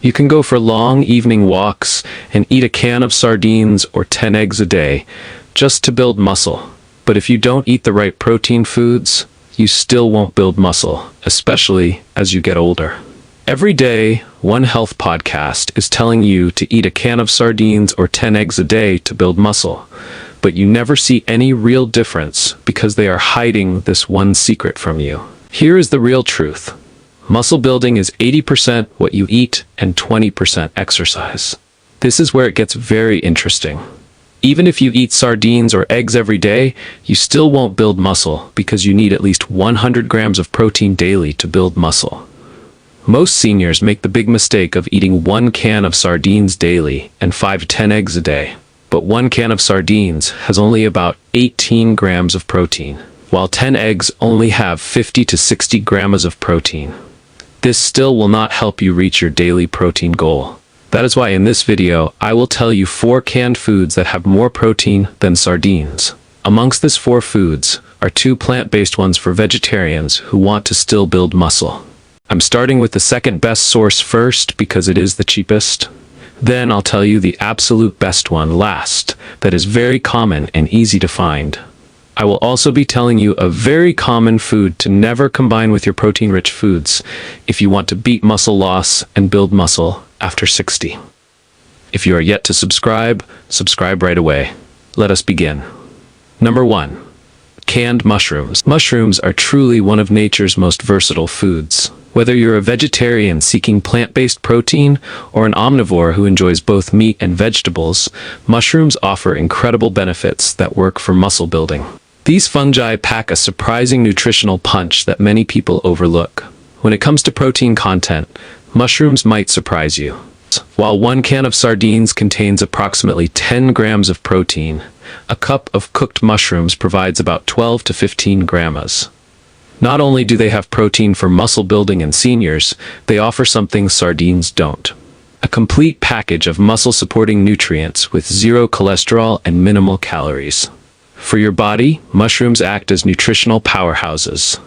You can go for long evening walks and eat a can of sardines or 10 eggs a day just to build muscle. But if you don't eat the right protein foods, you still won't build muscle, especially as you get older. Every day, one health podcast is telling you to eat a can of sardines or 10 eggs a day to build muscle, but you never see any real difference because they are hiding this one secret from you. Here is the real truth. Muscle building is 80% what you eat and 20% exercise. This is where it gets very interesting. Even if you eat sardines or eggs every day, you still won't build muscle because you need at least 100 grams of protein daily to build muscle. Most seniors make the big mistake of eating 1 can of sardines daily and 5 to 10 eggs a day. But 1 can of sardines has only about 18 grams of protein, while 10 eggs only have 50 to 60 grams of protein. This still will not help you reach your daily protein goal. That is why in this video, I will tell you 4 canned foods that have more protein than sardines. Amongst these 4 foods are 2 plant-based ones for vegetarians who want to still build muscle. I'm starting with the second best source first because it is the cheapest. Then I'll tell you the absolute best one last, that is very common and easy to find. I will also be telling you a very common food to never combine with your protein-rich foods if you want to beat muscle loss and build muscle after 60. If you are yet to subscribe right away. Let us begin. Number 1. Canned mushrooms. Mushrooms are truly one of nature's most versatile foods. Whether you're a vegetarian seeking plant-based protein or an omnivore who enjoys both meat and vegetables, mushrooms offer incredible benefits that work for muscle building. These fungi pack a surprising nutritional punch that many people overlook. When it comes to protein content, mushrooms might surprise you. While 1 can of sardines contains approximately 10 grams of protein, a cup of cooked mushrooms provides about 12 to 15 grams. Not only do they have protein for muscle building in seniors, they offer something sardines don't. A complete package of muscle-supporting nutrients with 0 cholesterol and minimal calories. For your body, mushrooms act as nutritional powerhouses.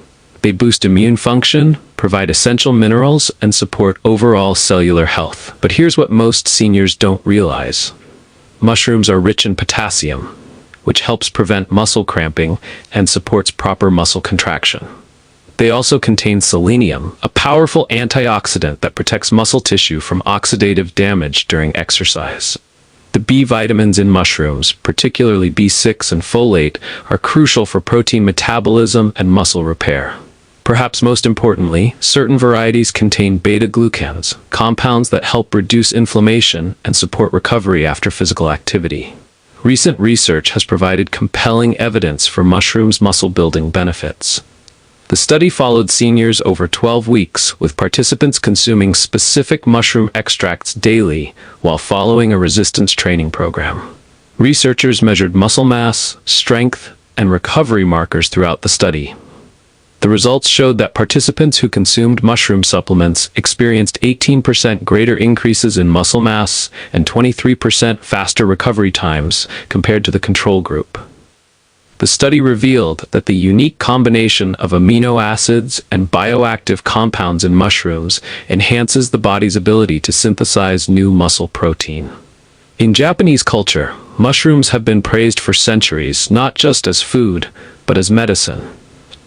They boost immune function, provide essential minerals, and support overall cellular health. But here's what most seniors don't realize. Mushrooms are rich in potassium, which helps prevent muscle cramping and supports proper muscle contraction. They also contain selenium, a powerful antioxidant that protects muscle tissue from oxidative damage during exercise. The B vitamins in mushrooms, particularly B6 and folate, are crucial for protein metabolism and muscle repair. Perhaps most importantly, certain varieties contain beta-glucans, compounds that help reduce inflammation and support recovery after physical activity. Recent research has provided compelling evidence for mushrooms' muscle-building benefits. The study followed seniors over 12 weeks, with participants consuming specific mushroom extracts daily while following a resistance training program. Researchers measured muscle mass, strength, and recovery markers throughout the study. The results showed that participants who consumed mushroom supplements experienced 18% greater increases in muscle mass and 23% faster recovery times compared to the control group. The study revealed that the unique combination of amino acids and bioactive compounds in mushrooms enhances the body's ability to synthesize new muscle protein. In Japanese culture, mushrooms have been praised for centuries not just as food, but as medicine.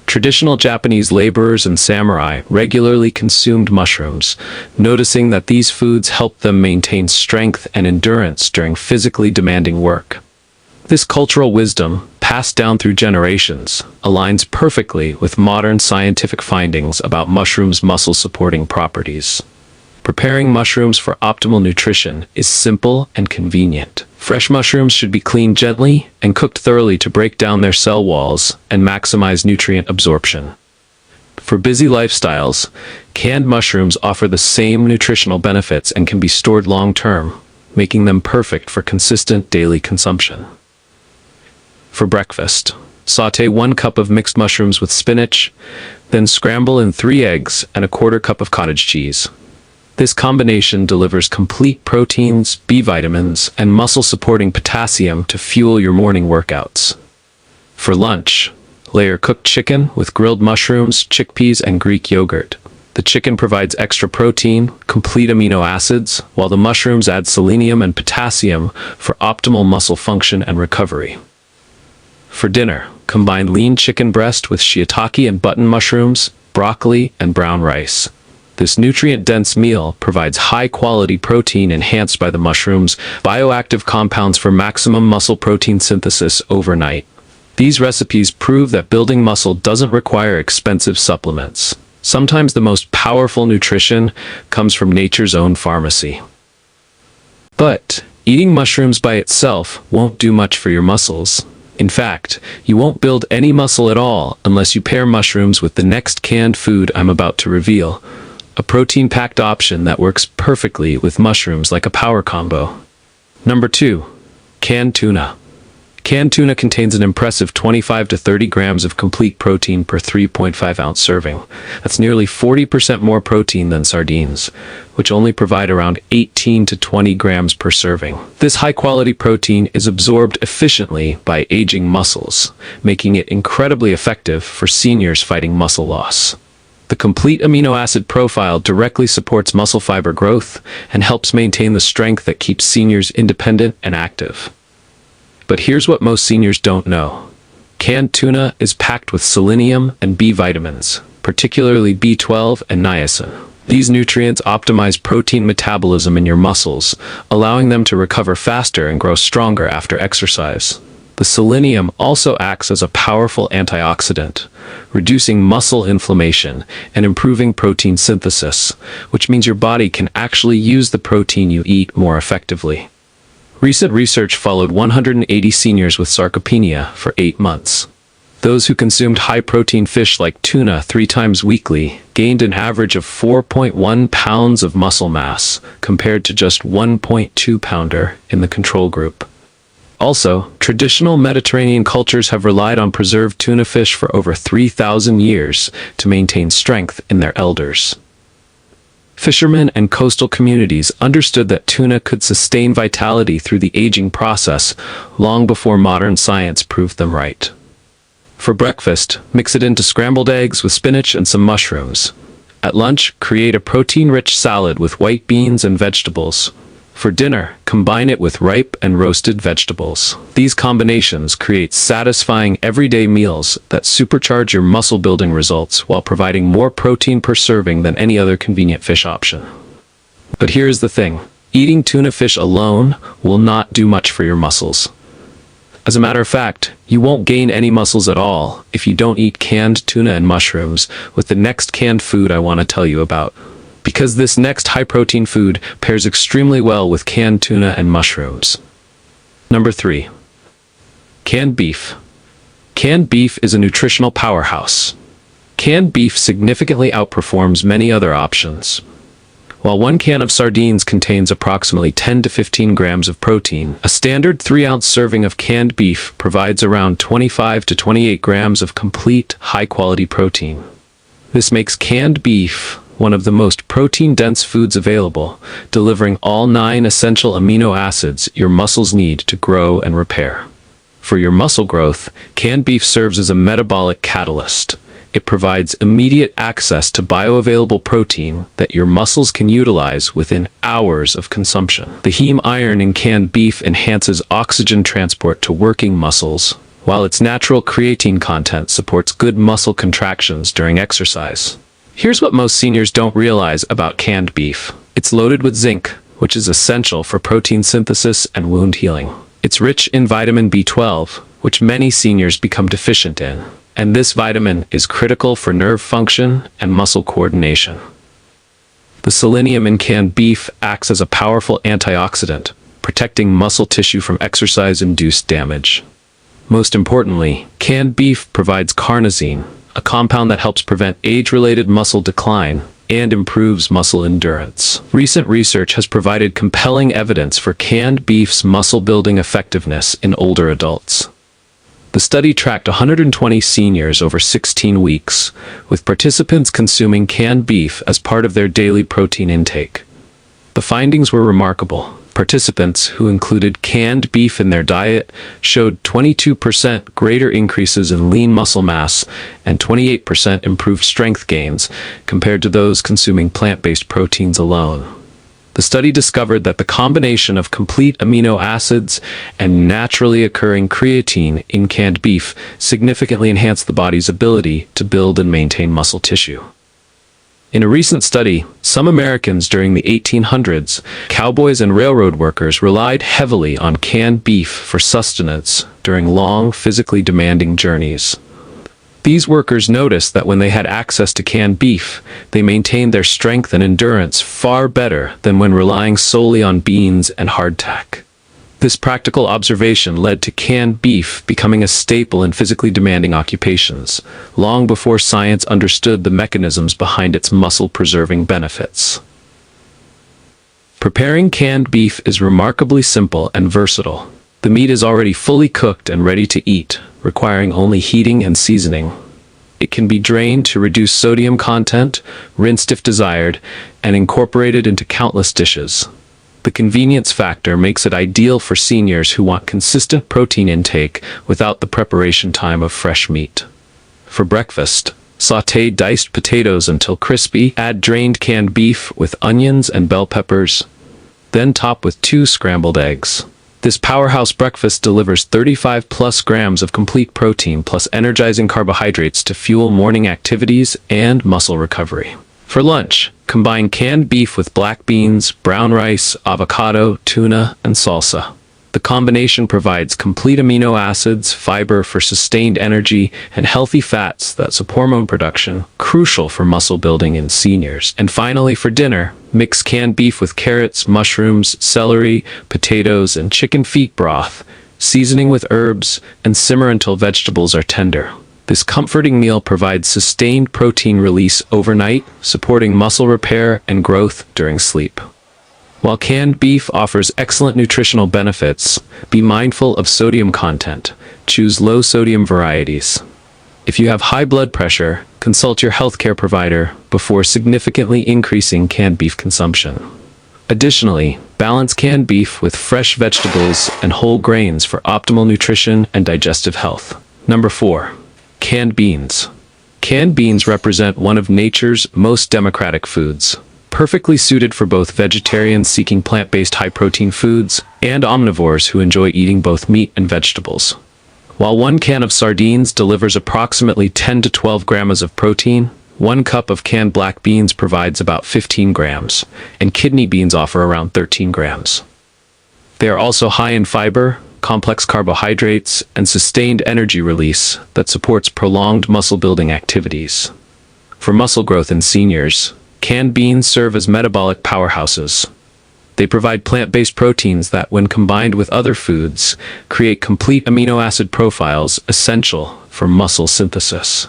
Traditional Japanese laborers and samurai regularly consumed mushrooms, noticing that these foods helped them maintain strength and endurance during physically demanding work. This cultural wisdom, passed down through generations, aligns perfectly with modern scientific findings about mushrooms' muscle-supporting properties. Preparing mushrooms for optimal nutrition is simple and convenient. Fresh mushrooms should be cleaned gently and cooked thoroughly to break down their cell walls and maximize nutrient absorption. For busy lifestyles, canned mushrooms offer the same nutritional benefits and can be stored long-term, making them perfect for consistent daily consumption. For breakfast, sauté 1 cup of mixed mushrooms with spinach, then scramble in 3 eggs and a 1/4 cup of cottage cheese. This combination delivers complete proteins, B vitamins, and muscle-supporting potassium to fuel your morning workouts. For lunch, layer cooked chicken with grilled mushrooms, chickpeas, and Greek yogurt. The chicken provides extra protein, complete amino acids, while the mushrooms add selenium and potassium for optimal muscle function and recovery. For dinner, combine lean chicken breast with shiitake and button mushrooms, broccoli, and brown rice. This nutrient-dense meal provides high-quality protein enhanced by the mushrooms' bioactive compounds for maximum muscle protein synthesis overnight. These recipes prove that building muscle doesn't require expensive supplements. Sometimes the most powerful nutrition comes from nature's own pharmacy. But eating mushrooms by itself won't do much for your muscles. In fact, you won't build any muscle at all unless you pair mushrooms with the next canned food I'm about to reveal, a protein-packed option that works perfectly with mushrooms like a power combo. Number 2. Canned tuna. Canned tuna contains an impressive 25 to 30 grams of complete protein per 3.5-ounce serving. That's nearly 40% more protein than sardines, which only provide around 18 to 20 grams per serving. This high-quality protein is absorbed efficiently by aging muscles, making it incredibly effective for seniors fighting muscle loss. The complete amino acid profile directly supports muscle fiber growth and helps maintain the strength that keeps seniors independent and active. But here's what most seniors don't know. Canned tuna is packed with selenium and B vitamins, particularly B12 and niacin. These nutrients optimize protein metabolism in your muscles, allowing them to recover faster and grow stronger after exercise. The selenium also acts as a powerful antioxidant, reducing muscle inflammation and improving protein synthesis, which means your body can actually use the protein you eat more effectively. Recent research followed 180 seniors with sarcopenia for 8 months. Those who consumed high-protein fish like tuna 3 times weekly gained an average of 4.1 pounds of muscle mass, compared to just 1.2 pounder in the control group. Also, traditional Mediterranean cultures have relied on preserved tuna fish for over 3,000 years to maintain strength in their elders. Fishermen and coastal communities understood that tuna could sustain vitality through the aging process long before modern science proved them right. For breakfast, mix it into scrambled eggs with spinach and some mushrooms. At lunch, create a protein-rich salad with white beans and vegetables. For dinner, combine it with ripe and roasted vegetables. These combinations create satisfying everyday meals that supercharge your muscle-building results while providing more protein per serving than any other convenient fish option. But here's the thing. Eating tuna fish alone will not do much for your muscles. As a matter of fact, you won't gain any muscles at all if you don't eat canned tuna and mushrooms with the next canned food I want to tell you about. Because this next high-protein food pairs extremely well with canned tuna and mushrooms. Number 3. Canned beef. Canned beef is a nutritional powerhouse. Canned beef significantly outperforms many other options. While 1 can of sardines contains approximately 10 to 15 grams of protein, a standard 3-ounce serving of canned beef provides around 25 to 28 grams of complete, high-quality protein. This makes canned beef one of the most protein-dense foods available, delivering all 9 essential amino acids your muscles need to grow and repair. For your muscle growth, canned beef serves as a metabolic catalyst. It provides immediate access to bioavailable protein that your muscles can utilize within hours of consumption. The heme iron in canned beef enhances oxygen transport to working muscles, while its natural creatine content supports good muscle contractions during exercise. Here's what most seniors don't realize about canned beef. It's loaded with zinc, which is essential for protein synthesis and wound healing. It's rich in vitamin B12, which many seniors become deficient in, and this vitamin is critical for nerve function and muscle coordination. The selenium in canned beef acts as a powerful antioxidant, protecting muscle tissue from exercise-induced damage. Most importantly, canned beef provides carnosine, a compound that helps prevent age-related muscle decline and improves muscle endurance. Recent research has provided compelling evidence for canned beef's muscle-building effectiveness in older adults. The study tracked 120 seniors over 16 weeks, with participants consuming canned beef as part of their daily protein intake. The findings were remarkable. Participants who included canned beef in their diet showed 22% greater increases in lean muscle mass and 28% improved strength gains compared to those consuming plant-based proteins alone. The study discovered that the combination of complete amino acids and naturally occurring creatine in canned beef significantly enhanced the body's ability to build and maintain muscle tissue. In a recent study, some Americans during the 1800s, cowboys and railroad workers relied heavily on canned beef for sustenance during long, physically demanding journeys. These workers noticed that when they had access to canned beef, they maintained their strength and endurance far better than when relying solely on beans and hardtack. This practical observation led to canned beef becoming a staple in physically demanding occupations, long before science understood the mechanisms behind its muscle-preserving benefits. Preparing canned beef is remarkably simple and versatile. The meat is already fully cooked and ready to eat, requiring only heating and seasoning. It can be drained to reduce sodium content, rinsed if desired, and incorporated into countless dishes. The convenience factor makes it ideal for seniors who want consistent protein intake without the preparation time of fresh meat. For breakfast, sauté diced potatoes until crispy, add drained canned beef with onions and bell peppers, then top with 2 scrambled eggs. This powerhouse breakfast delivers 35 plus grams of complete protein plus energizing carbohydrates to fuel morning activities and muscle recovery. For lunch, combine canned beef with black beans, brown rice, avocado, tuna, and salsa. The combination provides complete amino acids, fiber for sustained energy, and healthy fats that support hormone production, crucial for muscle building in seniors. And finally, for dinner, mix canned beef with carrots, mushrooms, celery, potatoes, and chicken feet broth, seasoning with herbs, and simmer until vegetables are tender. This comforting meal provides sustained protein release overnight, supporting muscle repair and growth during sleep. While canned beef offers excellent nutritional benefits, be mindful of sodium content. Choose low-sodium varieties. If you have high blood pressure, consult your healthcare provider before significantly increasing canned beef consumption. Additionally, balance canned beef with fresh vegetables and whole grains for optimal nutrition and digestive health. Number 4. Canned beans. Canned beans represent one of nature's most democratic foods, perfectly suited for both vegetarians seeking plant-based high-protein foods and omnivores who enjoy eating both meat and vegetables. While 1 can of sardines delivers approximately 10 to 12 grams of protein, 1 cup of canned black beans provides about 15 grams, and kidney beans offer around 13 grams. They are also high in fiber, complex carbohydrates, and sustained energy release that supports prolonged muscle-building activities. For muscle growth in seniors, canned beans serve as metabolic powerhouses. They provide plant-based proteins that, when combined with other foods, create complete amino acid profiles essential for muscle synthesis.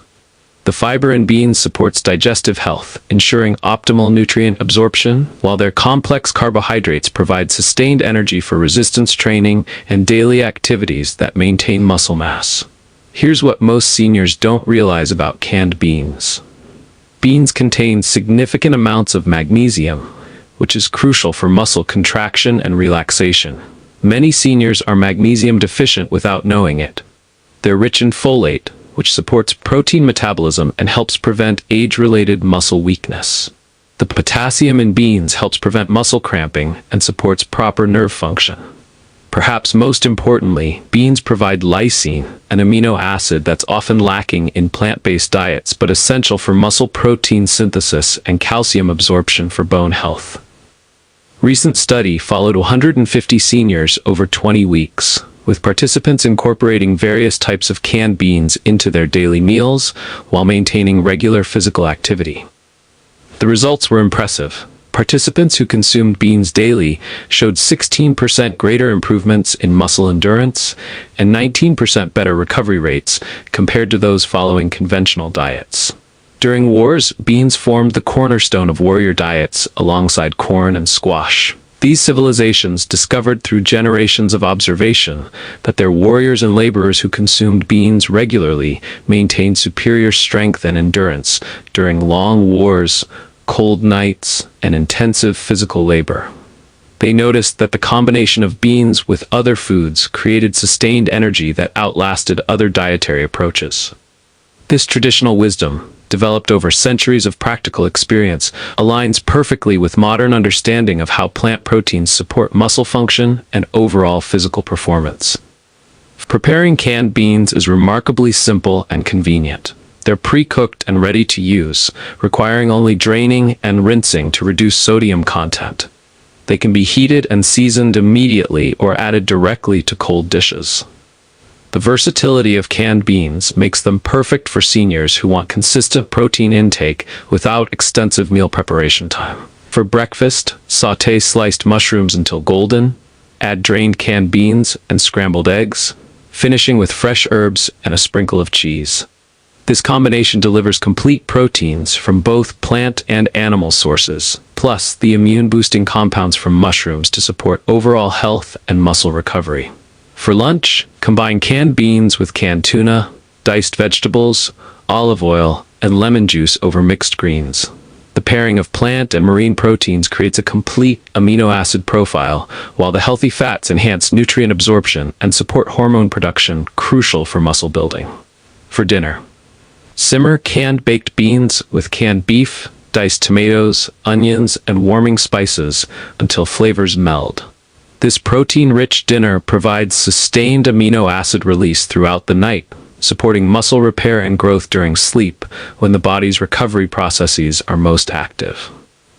The fiber in beans supports digestive health, ensuring optimal nutrient absorption, while their complex carbohydrates provide sustained energy for resistance training and daily activities that maintain muscle mass. Here's what most seniors don't realize about canned beans. Beans contain significant amounts of magnesium, which is crucial for muscle contraction and relaxation. Many seniors are magnesium deficient without knowing it. They're rich in folate, which supports protein metabolism and helps prevent age-related muscle weakness. The potassium in beans helps prevent muscle cramping and supports proper nerve function. Perhaps most importantly, beans provide lysine, an amino acid that's often lacking in plant-based diets but essential for muscle protein synthesis and calcium absorption for bone health. Recent study followed 150 seniors over 20 weeks, with participants incorporating various types of canned beans into their daily meals while maintaining regular physical activity. The results were impressive. Participants who consumed beans daily showed 16% greater improvements in muscle endurance and 19% better recovery rates compared to those following conventional diets. During wars, beans formed the cornerstone of warrior diets alongside corn and squash. These civilizations discovered through generations of observation that their warriors and laborers who consumed beans regularly maintained superior strength and endurance during long wars, cold nights, and intensive physical labor. They noticed that the combination of beans with other foods created sustained energy that outlasted other dietary approaches. This traditional wisdom, developed over centuries of practical experience, aligns perfectly with modern understanding of how plant proteins support muscle function and overall physical performance. Preparing canned beans is remarkably simple and convenient. They're pre-cooked and ready to use, requiring only draining and rinsing to reduce sodium content. They can be heated and seasoned immediately or added directly to cold dishes. The versatility of canned beans makes them perfect for seniors who want consistent protein intake without extensive meal preparation time. For breakfast, sauté sliced mushrooms until golden, add drained canned beans and scrambled eggs, finishing with fresh herbs and a sprinkle of cheese. This combination delivers complete proteins from both plant and animal sources, plus the immune-boosting compounds from mushrooms to support overall health and muscle recovery. For lunch, combine canned beans with canned tuna, diced vegetables, olive oil, and lemon juice over mixed greens. The pairing of plant and marine proteins creates a complete amino acid profile, while the healthy fats enhance nutrient absorption and support hormone production, crucial for muscle building. For dinner, simmer canned baked beans with canned beef, diced tomatoes, onions, and warming spices until flavors meld. This protein-rich dinner provides sustained amino acid release throughout the night, supporting muscle repair and growth during sleep when the body's recovery processes are most active.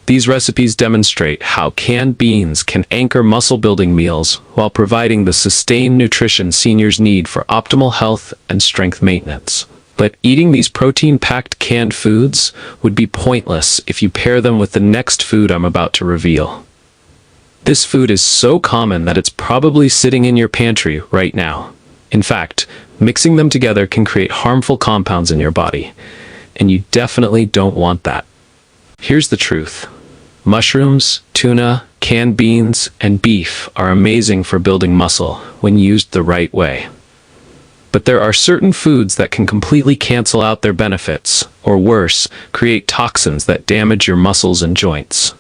These recipes demonstrate how canned beans can anchor muscle-building meals while providing the sustained nutrition seniors need for optimal health and strength maintenance. But eating these protein-packed canned foods would be pointless if you pair them with the next food I'm about to reveal. This food is so common that it's probably sitting in your pantry right now. In fact, mixing them together can create harmful compounds in your body, and you definitely don't want that. Here's the truth. Mushrooms, tuna, canned beans, and beef are amazing for building muscle when used the right way. But there are certain foods that can completely cancel out their benefits, or worse, create toxins that damage your muscles and joints.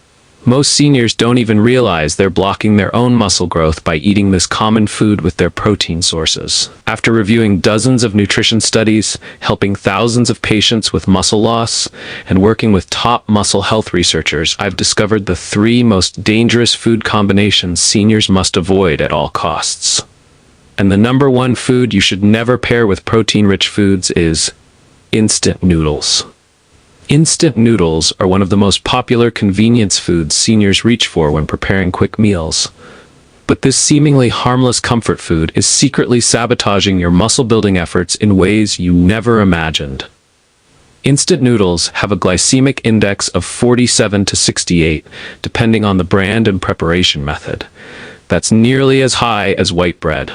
Most seniors don't even realize they're blocking their own muscle growth by eating this common food with their protein sources. After reviewing dozens of nutrition studies, helping thousands of patients with muscle loss, and working with top muscle health researchers, I've discovered the 3 most dangerous food combinations seniors must avoid at all costs. And the number 1 food you should never pair with protein-rich foods is instant noodles. Instant noodles are one of the most popular convenience foods seniors reach for when preparing quick meals. But this seemingly harmless comfort food is secretly sabotaging your muscle-building efforts in ways you never imagined. Instant noodles have a glycemic index of 47 to 68, depending on the brand and preparation method. That's nearly as high as white bread.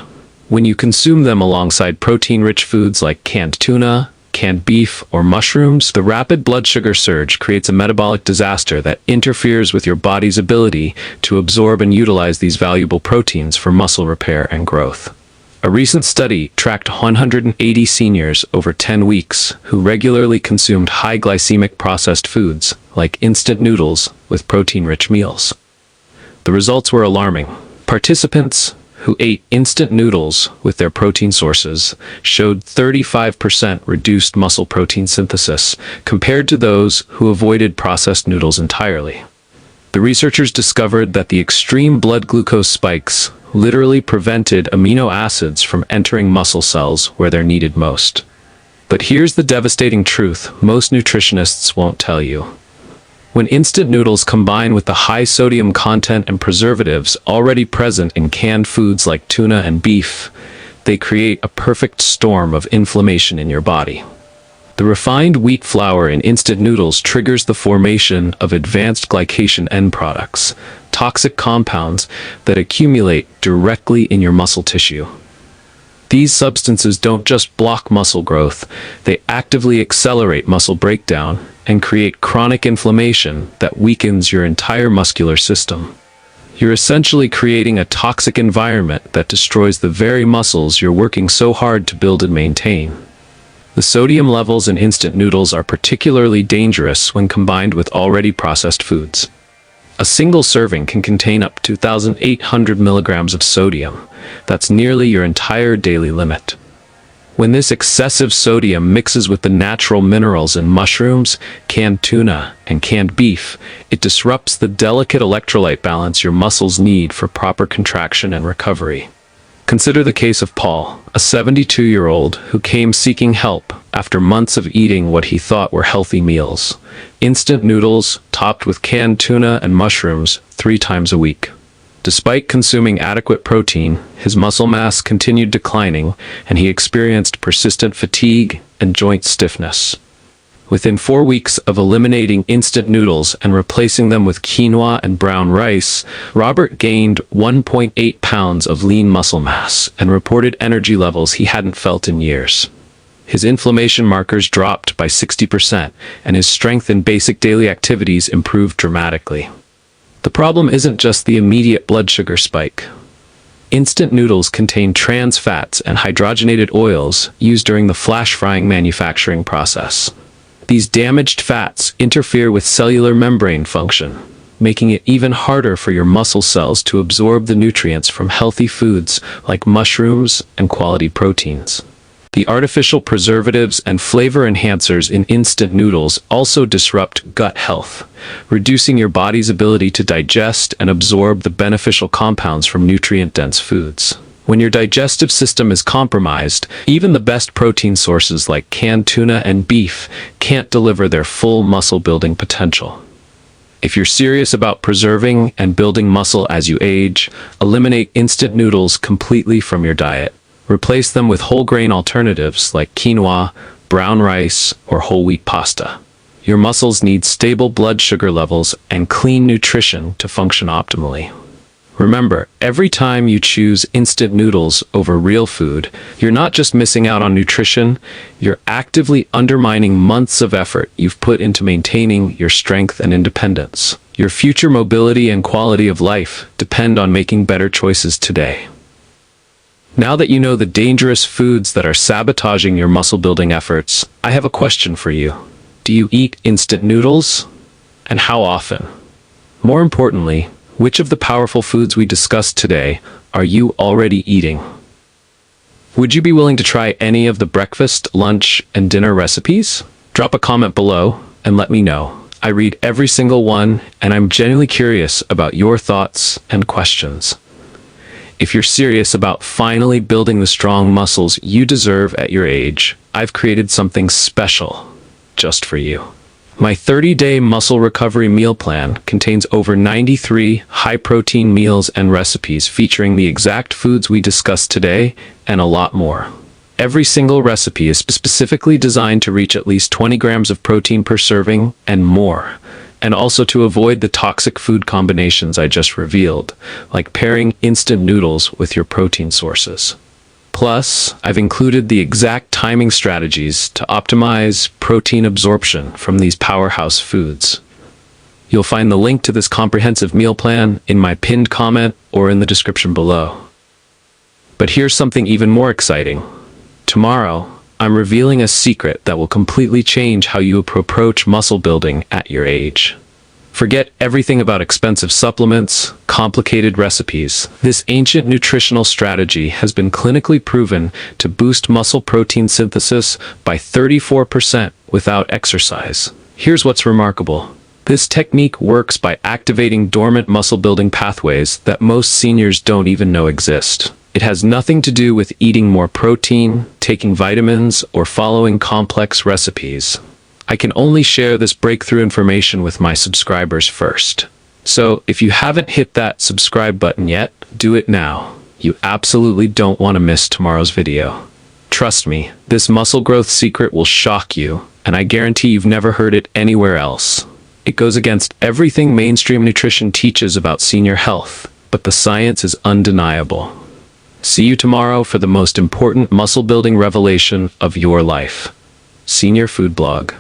When you consume them alongside protein-rich foods like canned tuna, canned beef, or mushrooms, the rapid blood sugar surge creates a metabolic disaster that interferes with your body's ability to absorb and utilize these valuable proteins for muscle repair and growth. A recent study tracked 180 seniors over 10 weeks who regularly consumed high glycemic processed foods, like instant noodles, with protein-rich meals. The results were alarming. Participants who ate instant noodles with their protein sources showed 35% reduced muscle protein synthesis compared to those who avoided processed noodles entirely. The researchers discovered that the extreme blood glucose spikes literally prevented amino acids from entering muscle cells where they're needed most. But here's the devastating truth most nutritionists won't tell you. When instant noodles combine with the high sodium content and preservatives already present in canned foods like tuna and beef, they create a perfect storm of inflammation in your body. The refined wheat flour in instant noodles triggers the formation of advanced glycation end products, toxic compounds that accumulate directly in your muscle tissue. These substances don't just block muscle growth, they actively accelerate muscle breakdown and create chronic inflammation that weakens your entire muscular system. You're essentially creating a toxic environment that destroys the very muscles you're working so hard to build and maintain. The sodium levels in instant noodles are particularly dangerous when combined with already processed foods. A single serving can contain up to 2,800 milligrams of sodium. That's nearly your entire daily limit. When this excessive sodium mixes with the natural minerals in mushrooms, canned tuna, and canned beef, it disrupts the delicate electrolyte balance your muscles need for proper contraction and recovery. Consider the case of Paul, a 72-year-old who came seeking help after months of eating what he thought were healthy meals: instant noodles topped with canned tuna and mushrooms 3 times a week. Despite consuming adequate protein, his muscle mass continued declining, and he experienced persistent fatigue and joint stiffness. Within 4 weeks of eliminating instant noodles and replacing them with quinoa and brown rice, Robert gained 1.8 pounds of lean muscle mass and reported energy levels he hadn't felt in years. His inflammation markers dropped by 60%, and his strength in basic daily activities improved dramatically. The problem isn't just the immediate blood sugar spike. Instant noodles contain trans fats and hydrogenated oils used during the flash frying manufacturing process. These damaged fats interfere with cellular membrane function, making it even harder for your muscle cells to absorb the nutrients from healthy foods like mushrooms and quality proteins. The artificial preservatives and flavor enhancers in instant noodles also disrupt gut health, reducing your body's ability to digest and absorb the beneficial compounds from nutrient-dense foods. When your digestive system is compromised, even the best protein sources like canned tuna and beef can't deliver their full muscle-building potential. If you're serious about preserving and building muscle as you age, eliminate instant noodles completely from your diet. Replace them with whole grain alternatives like quinoa, brown rice, or whole wheat pasta. Your muscles need stable blood sugar levels and clean nutrition to function optimally. Remember, every time you choose instant noodles over real food, you're not just missing out on nutrition, you're actively undermining months of effort you've put into maintaining your strength and independence. Your future mobility and quality of life depend on making better choices today. Now that you know the dangerous foods that are sabotaging your muscle-building efforts, I have a question for you. Do you eat instant noodles? And how often? More importantly, which of the powerful foods we discussed today are you already eating? Would you be willing to try any of the breakfast, lunch, and dinner recipes? Drop a comment below and let me know. I read every single one, and I'm genuinely curious about your thoughts and questions. If you're serious about finally building the strong muscles you deserve at your age, I've created something special just for you. My 30-day muscle recovery meal plan contains over 93 high-protein meals and recipes featuring the exact foods we discussed today and a lot more. Every single recipe is specifically designed to reach at least 20 grams of protein per serving and more, and also to avoid the toxic food combinations I just revealed, like pairing instant noodles with your protein sources. Plus, I've included the exact timing strategies to optimize protein absorption from these powerhouse foods. You'll find the link to this comprehensive meal plan in my pinned comment or in the description below. But here's something even more exciting. Tomorrow, I'm revealing a secret that will completely change how you approach muscle building at your age. Forget everything about expensive supplements, complicated recipes. This ancient nutritional strategy has been clinically proven to boost muscle protein synthesis by 34% without exercise. Here's what's remarkable. This technique works by activating dormant muscle-building pathways that most seniors don't even know exist. It has nothing to do with eating more protein, taking vitamins, or following complex recipes. I can only share this breakthrough information with my subscribers first. So, if you haven't hit that subscribe button yet, do it now. You absolutely don't want to miss tomorrow's video. Trust me, this muscle growth secret will shock you, and I guarantee you've never heard it anywhere else. It goes against everything mainstream nutrition teaches about senior health, but the science is undeniable. See you tomorrow for the most important muscle-building revelation of your life. Senior Food Blog.